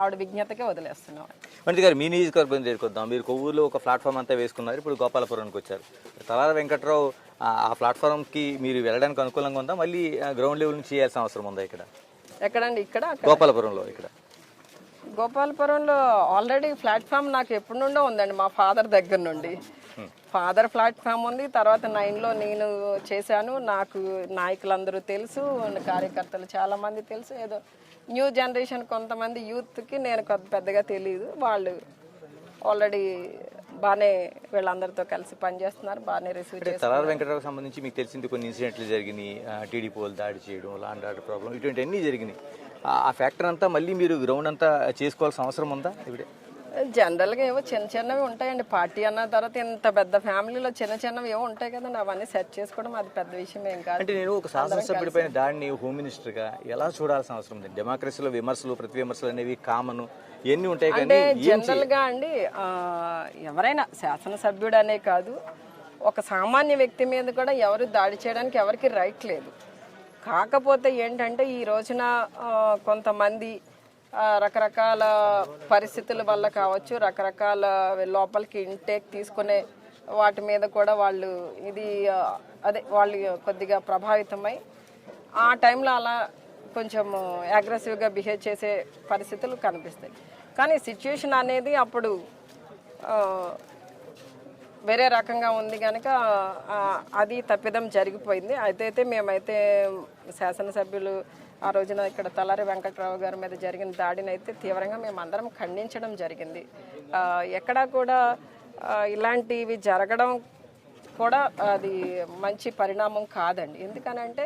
ఆవిడ విజ్ఞతకే వదిలేస్తున్నాం. మంత్రి గారు, మీ నియోజకవర్గం చేరుకొద్దాం. మీరు కొవ్వూరులో ఒక ప్లాట్ఫామ్ అంతా వేసుకున్నారు, ఇప్పుడు గోపాలపురానికి వచ్చారు. తలార వెంకట్రావు ఆ ప్లాట్ఫామ్కి మీరు వెళ్ళడానికి అనుకూలంగా ఉందా? మళ్ళీ గ్రౌండ్ లెవెల్ నుంచి చేయాల్సిన అవసరం ఉందా? ఎక్కడండి? ఇక్కడ గోపాలపురంలో. గోపాలపురంలో ఆల్రెడీ ప్లాట్ఫామ్ నాకు ఎప్పటి నుండో ఉందండి, మా ఫాదర్ దగ్గర నుండి. ఫాదర్ ప్లాట్ఫామ్ ఉంది, తర్వాత 9లో నేను చేశాను. నాకు నాయకులందరూ తెలుసు, కార్యకర్తలు చాలామంది తెలుసు. ఏదో న్యూ జనరేషన్ కొంతమంది యూత్కి నేను పెద్దగా తెలియదు. వాళ్ళు ఆల్రెడీ బాగానే వీళ్ళందరితో కలిసి పనిచేస్తున్నారు, బాగానే రిసీవ్ చేస్తారు. తలార వెంకటరావు సంబంధించి మీకు తెలిసింది కొన్ని ఇన్సిడెంట్లు జరిగినాయి, టీడీపీ వాళ్ళు దాడి చేయడం, లాండ్ ఆర్డర్ ప్రాబ్లం, ఇటువంటి అన్నీ జరిగినాయి. ఆ ఫ్యాక్టర్ అంతా మళ్ళీ మీరు గ్రౌండ్ అంతా చేసుకోవాల్సిన అవసరం ఉందా? ఇప్పుడే జనరల్గా ఏవో చిన్నవి ఉంటాయండి. పార్టీ అన్న తర్వాత ఇంత పెద్ద ఫ్యామిలీలో చిన్నవి ఏవో ఉంటాయి కదండి, అవన్నీ సెట్ చేసుకోవడం అది పెద్ద విషయం ఏం కాదు. అంటే నేను ఒక శాసనసభ్యుడి పైన దాడిని హోమ్ మినిస్టర్గా ఎలా చూడాల్సిన అవసరం ఉంది? డెమోక్రసీలో విమర్శలు, ప్రతి విమర్శలు అనేవి కామన్, ఇవన్నీ ఉంటాయి. అంటే జనరల్గా అండి, ఎవరైనా శాసనసభ్యుడు అనే కాదు, ఒక సామాన్య వ్యక్తి మీద కూడా ఎవరు దాడి చేయడానికి ఎవరికి రైట్ లేదు. కాకపోతే ఏంటంటే ఈ రోజున కొంతమంది రకరకాల పరిస్థితుల వల్ల కావచ్చు, రకరకాల లోపలికి ఇంటేక్ తీసుకునే వాటి మీద కూడా వాళ్ళు వాళ్ళు కొద్దిగా ప్రభావితమై ఆ టైంలో అలా కొంచెం అగ్రెసివ్గా బిహేవ్ చేసే పరిస్థితులు కనిపిస్తాయి. కానీ సిచ్యుయేషన్ అనేది అప్పుడు వేరే రకంగా ఉంది కనుక అది తప్పిదం జరిగిపోయింది. అయితే మేమైతే శాసనసభ్యులు ఆ రోజున ఇక్కడ తలారి వెంకట్రావు గారి మీద జరిగిన దాడిని అయితే తీవ్రంగా మేము అందరం ఖండించడం జరిగింది. ఎక్కడా కూడా ఇలాంటివి జరగడం కూడా అది మంచి పరిణామం కాదండి. ఎందుకనంటే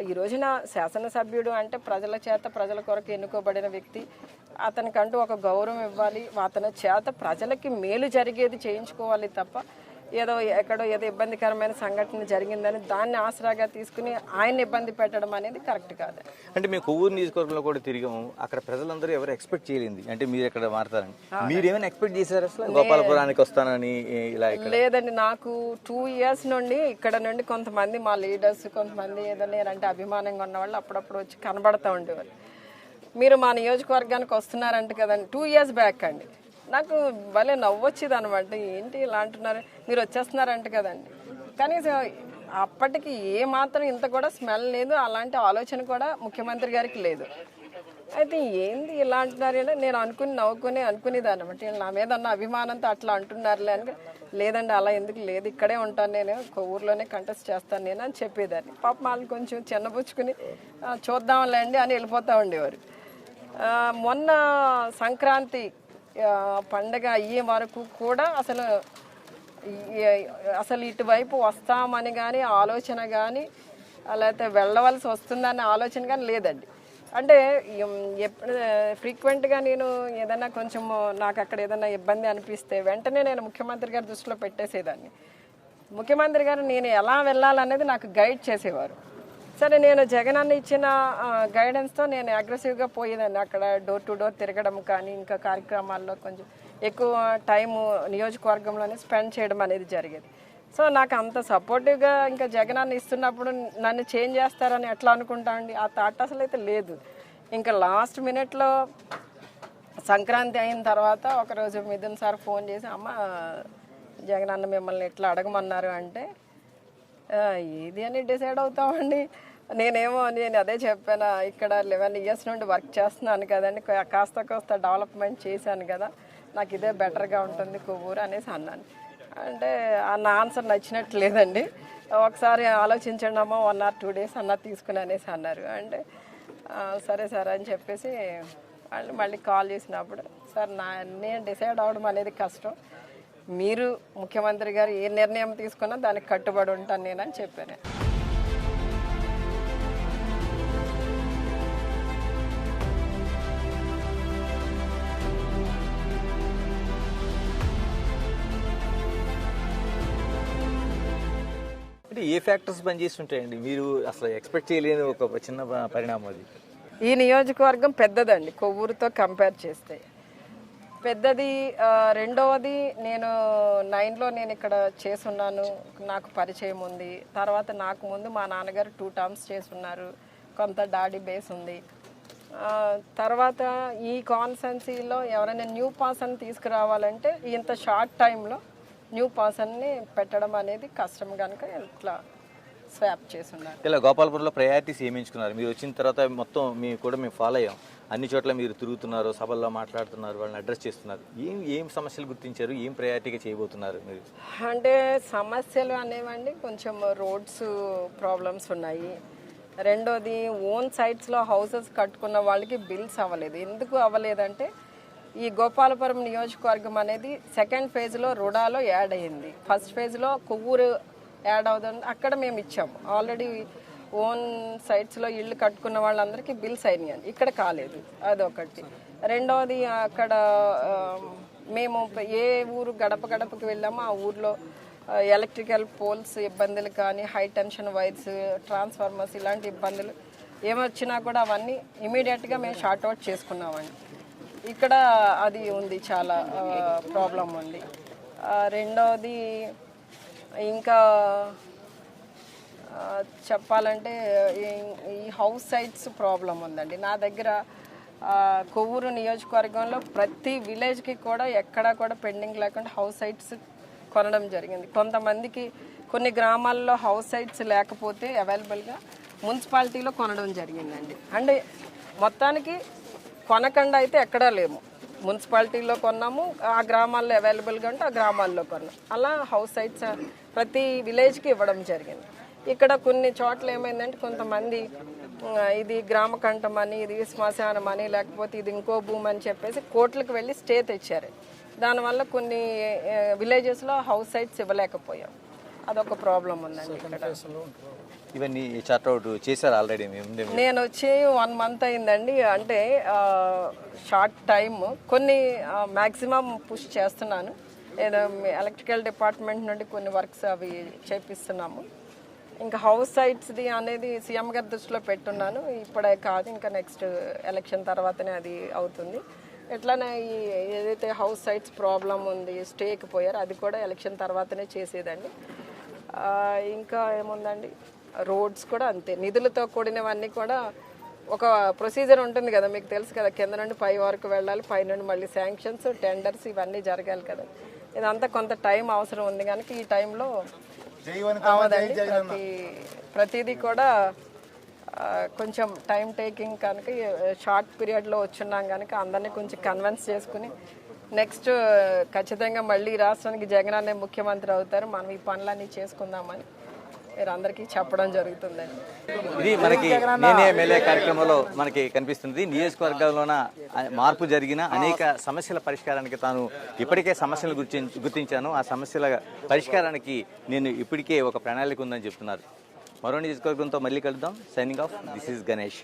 ఈ రోజున శాసనసభ్యుడు అంటే ప్రజల చేత ప్రజల కొరకు ఎన్నుకోబడిన వ్యక్తి. అతనికంటూ ఒక గౌరవం ఇవ్వాలి, అతని చేత ప్రజలకి మేలు జరిగేది చేయించుకోవాలి తప్ప ఎక్కడో ఏదో ఇబ్బందికరమైన సంఘటన జరిగిందని దాన్ని ఆసరాగా తీసుకుని ఆయన ఇబ్బంది పెట్టడం అనేది కరెక్ట్ కాదు. అంటే మేము కొవ్వూరు నియోజకవర్గంలో కూడా తిరిగాము, అక్కడ ప్రజలందరూ ఎవరు ఎక్స్పెక్ట్ చేయలేదు అంటే మీరు ఎక్కడ మారుతారని. మీరు ఏమైనా ఎక్స్పెక్ట్ చేశారు అసలు గోపాలపురానికి వస్తానని? ఇలా లేదండి, నాకు 2 years నుండి ఇక్కడ నుండి కొంతమంది మా లీడర్స్, కొంతమంది ఏదైనా అంటే అభిమానంగా ఉన్న వాళ్ళు అప్పుడప్పుడు వచ్చి కనబడతా ఉండేవారు. మీరు మా నియోజకవర్గానికి వస్తున్నారంట కదండి, 2 years బ్యాక్ అండి. నాకు భలే నవ్వొచ్చేది అనమాట. ఏంటి ఇలా అంటున్నారు, మీరు వచ్చేస్తున్నారంట కదండి. కనీసం అప్పటికి ఏ మాత్రం ఇంత కూడా స్మెల్ లేదు, అలాంటి ఆలోచన కూడా ముఖ్యమంత్రి గారికి లేదు. అయితే ఏంది ఇలా అంటున్నారు అంటే నేను అనుకునేదాన్ని అనమాట. నా మీద ఉన్న అభిమానంతో అట్లా అంటున్నారులే అని. లేదండి, అలా ఎందుకు లేదు, ఇక్కడే ఉంటాను, నేను ఊర్లోనే కంటెస్ట్ చేస్తాను నేను అని చెప్పేదాన్ని. పాప వాళ్ళు కొంచెం చిన్నపుచ్చుకుని చూద్దాంలేండి అని వెళ్ళిపోతూ ఉండేవారు. మొన్న సంక్రాంతి పండగ అయ్యే వరకు కూడా అసలు ఇటువైపు వస్తామని కానీ ఆలోచన కానీ, లేకపోతే వెళ్ళవలసి వస్తుందనే ఆలోచన కానీ లేదండి. అంటే ఫ్రీక్వెంట్గా నేను ఏదైనా కొంచెం నాకు అక్కడ ఏదైనా ఇబ్బంది అనిపిస్తే వెంటనే నేను ముఖ్యమంత్రి గారి దృష్టిలో పెట్టేసేదాన్ని. ముఖ్యమంత్రి గారు నేను ఎలా వెళ్ళాలనేది నాకు గైడ్ చేసేవారు. సరే, నేను జగన్ అన్న ఇచ్చిన గైడెన్స్తో నేను అగ్రెసివ్గా పోయేదాన్ని. అక్కడ డోర్ టు డోర్ తిరగడం కానీ ఇంకా కార్యక్రమాల్లో కొంచెం ఎక్కువ టైము నియోజకవర్గంలోనే స్పెండ్ చేయడం అనేది జరిగేది. సో నాకు అంత సపోర్టివ్గా ఇంకా జగన్ అన్న ఇస్తున్నప్పుడు నన్ను చేంజ్ చేస్తారని ఎట్లా అనుకుంటా అండి, ఆ థాట్ అసలు అయితే లేదు. ఇంకా లాస్ట్ మినిట్లో సంక్రాంతి అయిన తర్వాత ఒకరోజు మిథున్ సార్ ఫోన్ చేసి, అమ్మ జగన్ అన్న మిమ్మల్ని ఎట్లా అడగమన్నారు అంటే, ఏది అని డిసైడ్ అవుతామండి. నేను అదే చెప్పాను, ఇక్కడ 11 years నుండి వర్క్ చేస్తున్నాను కదండి, కాస్త డెవలప్మెంట్ చేశాను కదా, నాకు ఇదే బెటర్గా ఉంటుంది కొవ్వూరు అనేసి అన్నాను. అంటే నా ఆన్సర్ నచ్చినట్టు లేదండి, ఒకసారి ఆలోచించండి అమ్మ, 1 or 2 days అన్న తీసుకుని అనేసి అన్నారు. అంటే సరే సార్ అని చెప్పేసి వాళ్ళు మళ్ళీ కాల్ చేసినప్పుడు, సార్ నేను డిసైడ్ అవ్వడం అనేది కష్టం, మీరు ముఖ్యమంత్రి గారు ఏ నిర్ణయం తీసుకున్నా దానికి కట్టుబడి ఉంటాను నేనని చెప్పాను. అంటే ఏ ఫ్యాక్టర్స్ పనిచేస్తుంటాయండి? మీరు అసలు ఎక్స్పెక్ట్ చేయలేని ఒక చిన్న పరిణామం అది. ఈ నియోజకవర్గం పెద్దదండి, కొవ్వూరుతో కంపేర్ చేస్తే పెద్దది. రెండవది, నేను 9లో నేను ఇక్కడ చేసున్నాను, నాకు పరిచయం ఉంది. తర్వాత నాకు ముందు మా నాన్నగారు 2 terms చేసున్నారు, కొంత డాడీ బేస్ ఉంది. తర్వాత ఈ కాన్సెన్సీలో ఎవరైనా న్యూ పర్సన్ తీసుకురావాలంటే ఇంత షార్ట్ టైంలో న్యూ పర్సన్ని పెట్టడం అనేది కష్టం కనుక ఇట్లా స్వాప్ చేసి ఉన్నారు. ఇలా గోపాలపురంలో ప్రయారిటీస్ ఏమి ఎంచుకున్నారు? మీరు వచ్చిన తర్వాత మొత్తం మేము ఫాలో అయ్యాం, అన్ని చోట్ల మీరు తిరుగుతున్నారు, సభల్లో మాట్లాడుతున్నారు, వాళ్ళని అడ్రస్ చేస్తున్నారు. ఏం సమస్యలు గుర్తించారు, ఏం ప్రయారిటీగా చేయబోతున్నారు మీరు? అంటే సమస్యలు అనేవండి, కొంచెం రోడ్స్ ప్రాబ్లమ్స్ ఉన్నాయి. రెండోది ఓన్ సైట్స్లో హౌసెస్ కట్టుకున్న వాళ్ళకి బిల్స్ అవ్వలేదు. ఎందుకు అవ్వలేదంటే ఈ గోపాలపురం నియోజకవర్గం అనేది సెకండ్ ఫేజ్లో రుడాలో యాడ్ అయ్యింది. ఫస్ట్ ఫేజ్లో కొవ్వూరు యాడ్ అవుతుంది, అక్కడ మేము ఇచ్చాము. ఆల్రెడీ ఓన్ సైట్స్లో ఇళ్ళు కట్టుకున్న వాళ్ళందరికీ బిల్స్ అయినాయి, ఇక్కడ కాలేదు. అదొకటి. రెండవది అక్కడ మేము ఏ ఊరు గడప గడపకి వెళ్ళామో ఆ ఊర్లో ఎలక్ట్రికల్ పోల్స్ ఇబ్బందులు కానీ, హై టెన్షన్ వైర్స్, ట్రాన్స్ఫార్మర్స్ ఇలాంటి ఇబ్బందులు ఏమొచ్చినా కూడా అవన్నీ ఇమీడియట్గా మేము షార్ట్అవుట్ చేసుకున్నామండి. ఇక్కడ అది ఉంది, చాలా ప్రాబ్లం ఉంది. రెండవది ఇంకా చెప్పాలంటే ఈ హౌస్ సైట్స్ ప్రాబ్లం ఉందండి. నా దగ్గర కొవ్వూరు నియోజకవర్గంలో ప్రతి విలేజ్కి కూడా ఎక్కడా కూడా పెండింగ్ లేకుండా హౌస్ సైట్స్ కొనడం జరిగింది. కొంతమందికి కొన్ని గ్రామాల్లో హౌస్ సైట్స్ లేకపోతే అవైలబుల్గా మున్సిపాలిటీలో కొనడం జరిగిందండి. అంటే మొత్తానికి కొనకుండా అయితే ఎక్కడా లేము, మున్సిపాలిటీలో కొన్నాము, ఆ గ్రామాల్లో అవైలబుల్గా ఉంటే ఆ గ్రామాల్లో కొన్నాం. అలా హౌస్ సైట్స్ ప్రతి విలేజ్కి ఇవ్వడం జరిగింది. ఇక్కడ కొన్ని చోట్ల ఏమైందంటే కొంతమంది ఇది గ్రామ కంఠం అని, ఇది శ్మశానం అని, లేకపోతే ఇది ఇంకో భూమి అని చెప్పేసి కోర్టులకు వెళ్ళి స్టే తెచ్చారు. దానివల్ల కొన్ని విలేజెస్లో హౌస్ సైట్స్ ఇవ్వలేకపోయాం. అదొక ప్రాబ్లం ఉందండి ఇక్కడ. ఇవన్నీ చార్ట్అవుట్ చేశారు ఆల్రెడీ? నేను వచ్చి 1 month అయిందండి. అంటే షార్ట్ టైమ్ కొన్ని మ్యాక్సిమం పుష్ చేస్తున్నాను. నేను ఎలక్ట్రికల్ డిపార్ట్మెంట్ నుండి కొన్ని వర్క్స్ అవి చేపిస్తున్నాము. ఇంకా హౌస్ సైట్స్ది అనేది సీఎం గారి దృష్టిలో పెట్టున్నాను. ఇప్పుడే కాదు, ఇంకా నెక్స్ట్ ఎలక్షన్ తర్వాతనే అది అవుతుంది. ఎట్లానే ఈ ఏదైతే హౌస్ సైట్స్ ప్రాబ్లం ఉంది, స్టేకి పోయారు, అది కూడా ఎలక్షన్ తర్వాతనే చేసేదండి. ఇంకా ఏముందండి, రోడ్స్ కూడా అంతే, నిధులతో కూడినవన్నీ కూడా ఒక ప్రొసీజర్ ఉంటుంది కదా, మీకు తెలుసు కదా, కింద నుండి పై వరకు వెళ్ళాలి, పై నుండి మళ్ళీ శాంక్షన్స్, టెండర్స్ ఇవన్నీ జరగాలి కదా. ఇదంతా కొంత టైం అవసరం ఉంది కనుక ఈ టైంలో అవదండి. ప్రతిదీ కూడా కొంచెం టైం టేకింగ్ కనుక షార్ట్ పీరియడ్లో వచ్చున్నాం కనుక అందరినీ కొంచెం కన్విన్స్ చేసుకుని నెక్స్ట్ ఖచ్చితంగా మళ్ళీ రాష్ట్రానికి జగన్ అనే ముఖ్యమంత్రి అవుతారు, మనం ఈ పనులన్నీ చేసుకుందామని మీరు అందరికీ చెప్పడం జరుగుతుందండి. ఇది మనకి నేనే ఎమ్మెల్యే కార్యక్రమంలో మనకి కనిపిస్తుంది. నియోజకవర్గంలోన మార్పు జరిగిన అనేక సమస్యల పరిష్కారానికి తాను ఇప్పటికే సమస్యలు గుర్తించాను, ఆ సమస్యల పరిష్కారానికి నేను ఇప్పటికే ఒక ప్రణాళిక ఉందని చెప్తున్నారు. మరో నియోజకవర్గంతో మళ్ళీ కలుద్దాం. Signing off, this is Ganesh.